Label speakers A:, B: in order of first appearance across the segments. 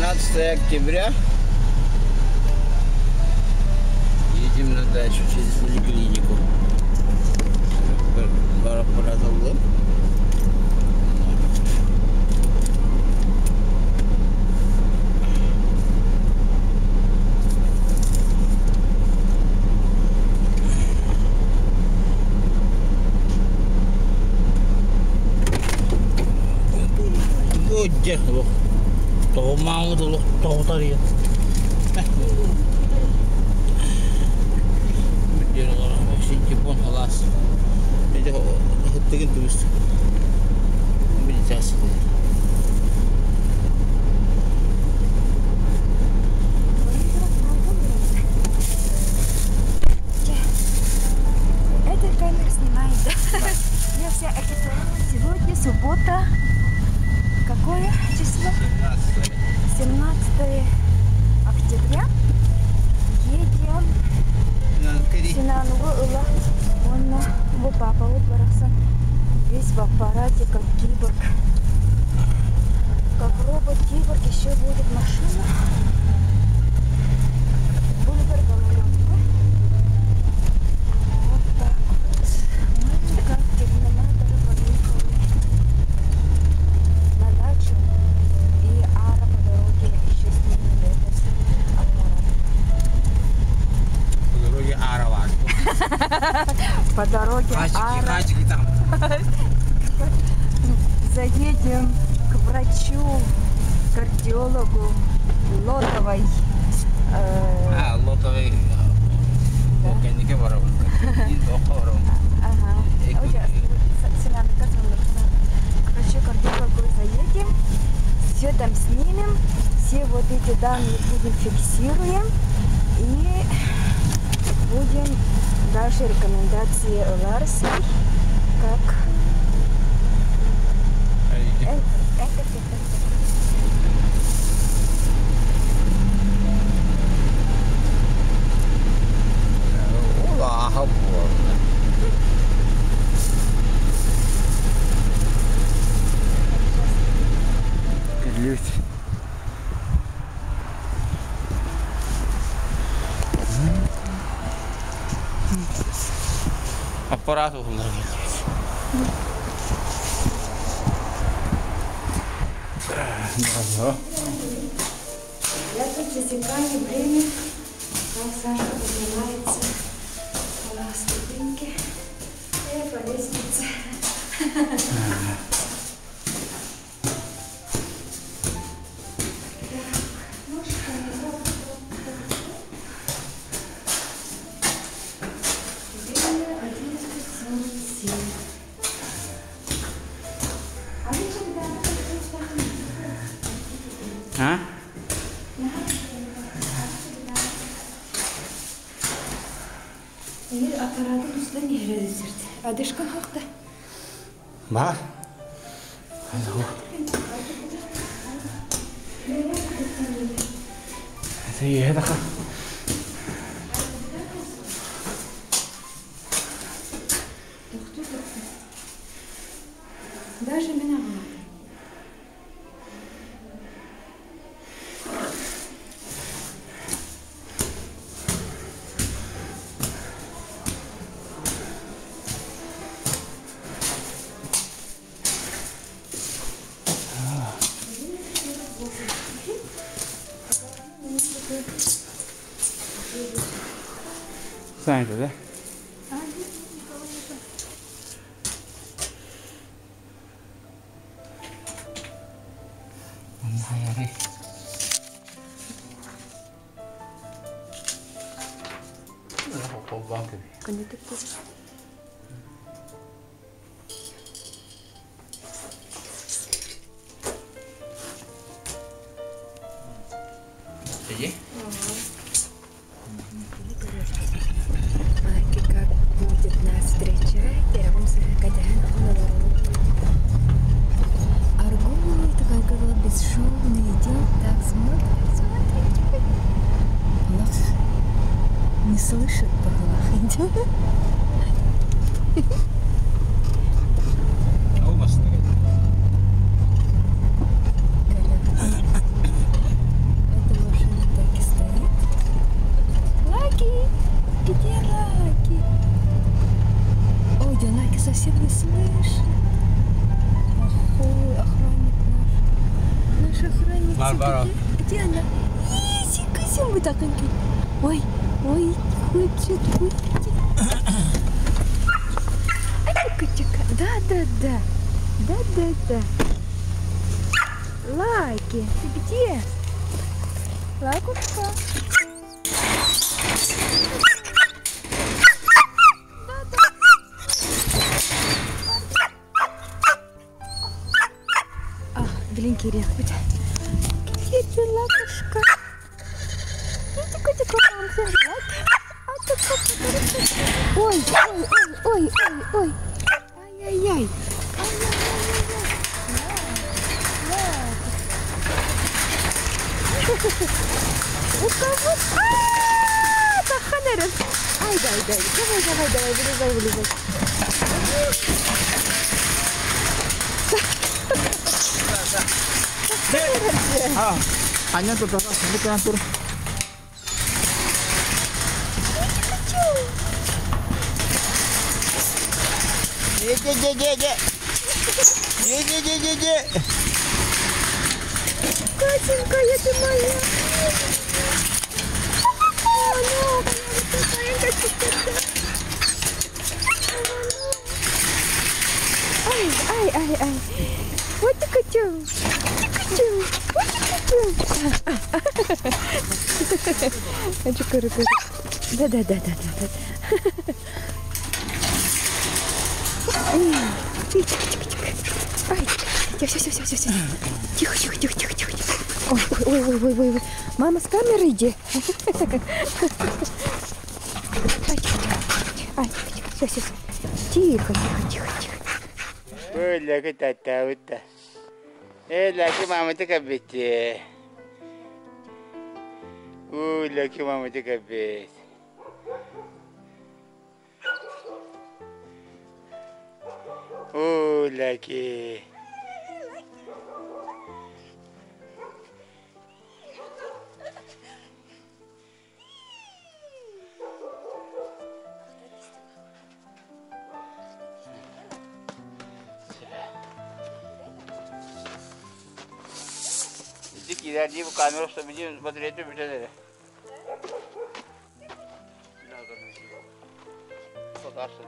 A: 13 октября. Едем на дачу через поликлинику. Продолжим. Ojeh loh, tau mau tuh loh, tau tadi ya. Dia orang masih Jepun halas. Dia hatikan terus. Meditasi.
B: Это камера снимает, да? Я вся экипирована. Сегодня суббота. Какое число? 17 октября. Едем Синанугу Ула. Он его папа утворился. Весь в аппарате, как киборг. Как робот-киборг. Еще будет машина. Бульвар Головлёнка. Вот так вот. Мы как терминаторы поехали на дачу, и Ара по дороге еще снимет этот аппарат.
A: По дороге Ара.
B: По дороге Ара.
A: Хачики там.
B: Заедем к врачу, кардиологу Лотовой.
A: Лотовой. Кеннике барабан.
B: Ага. К врачу кардиологу заедем, все там снимем, все вот эти данные будем фиксируем и будем дальше рекомендации Ларси, как
A: аппарат установить.
B: я тут засекаю время, как Саша поднимается по ступеньке и по лестнице.
A: А?
B: Аппараты üstüne nehre düşürdü. Adışkın hakta.
A: Бар. Это
B: Даже миновала.
A: Саня, да?
B: Как будет нас встречать, я вам хозяин Аргует, как его бесшумно идет, так смотрит. Вот не слышит по головам идет.
A: Барбара.
B: Где она? Сикасим вы так. Ой, ой, хочет выйти. Чика-чика. Да. Да. Лайки, ты где? Лакушка. Глинкири. Где ты, лакушка? Тихо, мамка. Ой. Ай-яй-яй. У кого? Таханерен. Ай, дай. Давай, вылезай.
A: Hanya tuh kakak, ini kan tur. Je.
B: Катенькая ты моя. Ай. Вот ты котел. Да. Ай, все. Тихо. Ой. Мама с камерой иди. Ай, все. Тихо.
A: Ой, ля, тата, вот да. Ля, мама, ты капете. Ой, ля, мама, ты капете. Ой, ля, Иди в камеру, чтобы иди смотреть, что бежали. Пока что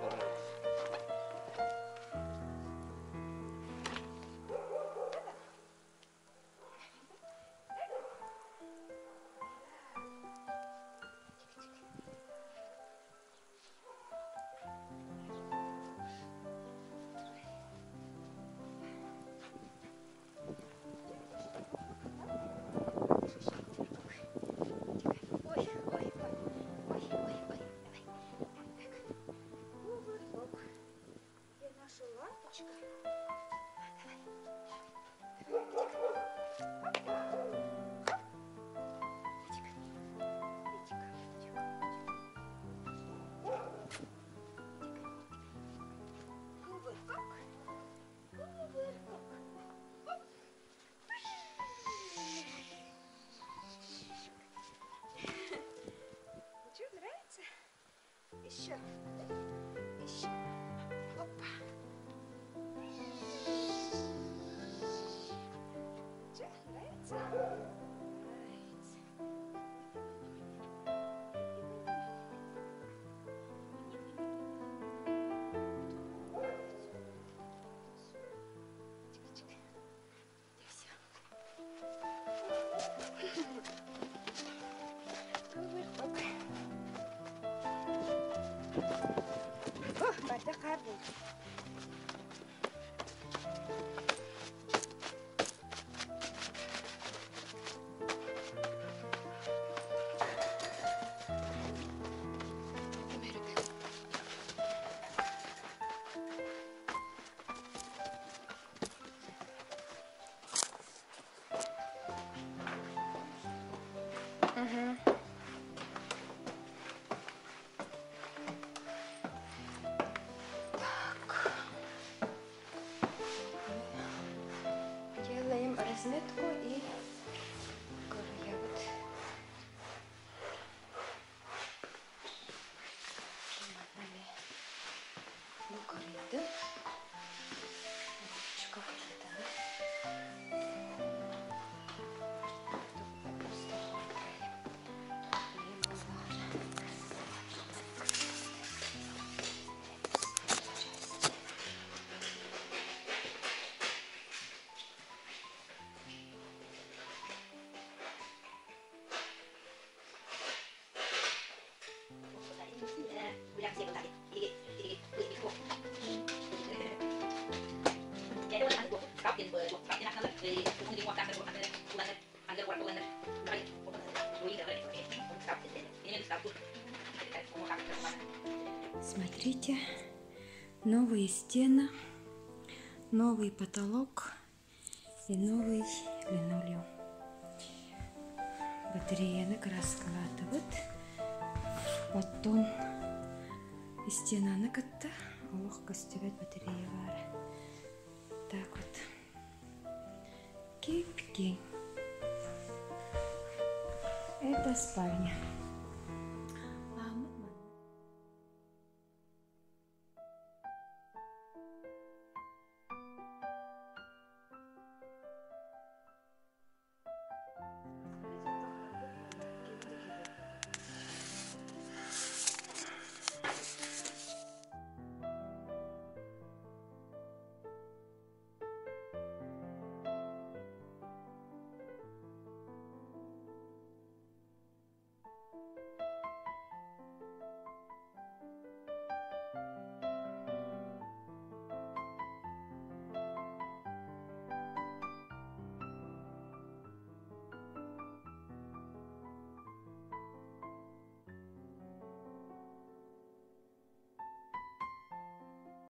A: нравится. Еще. Опа. Че, нравится? Baca karbu. Разметку и я вот намотали лукориды.
B: Смотрите, новые стены, новый потолок и новый линолеум. Батареяны раскладывают, потом стена катта, легко стирать батареи вары. Так вот. Кик-кик. Это спальня.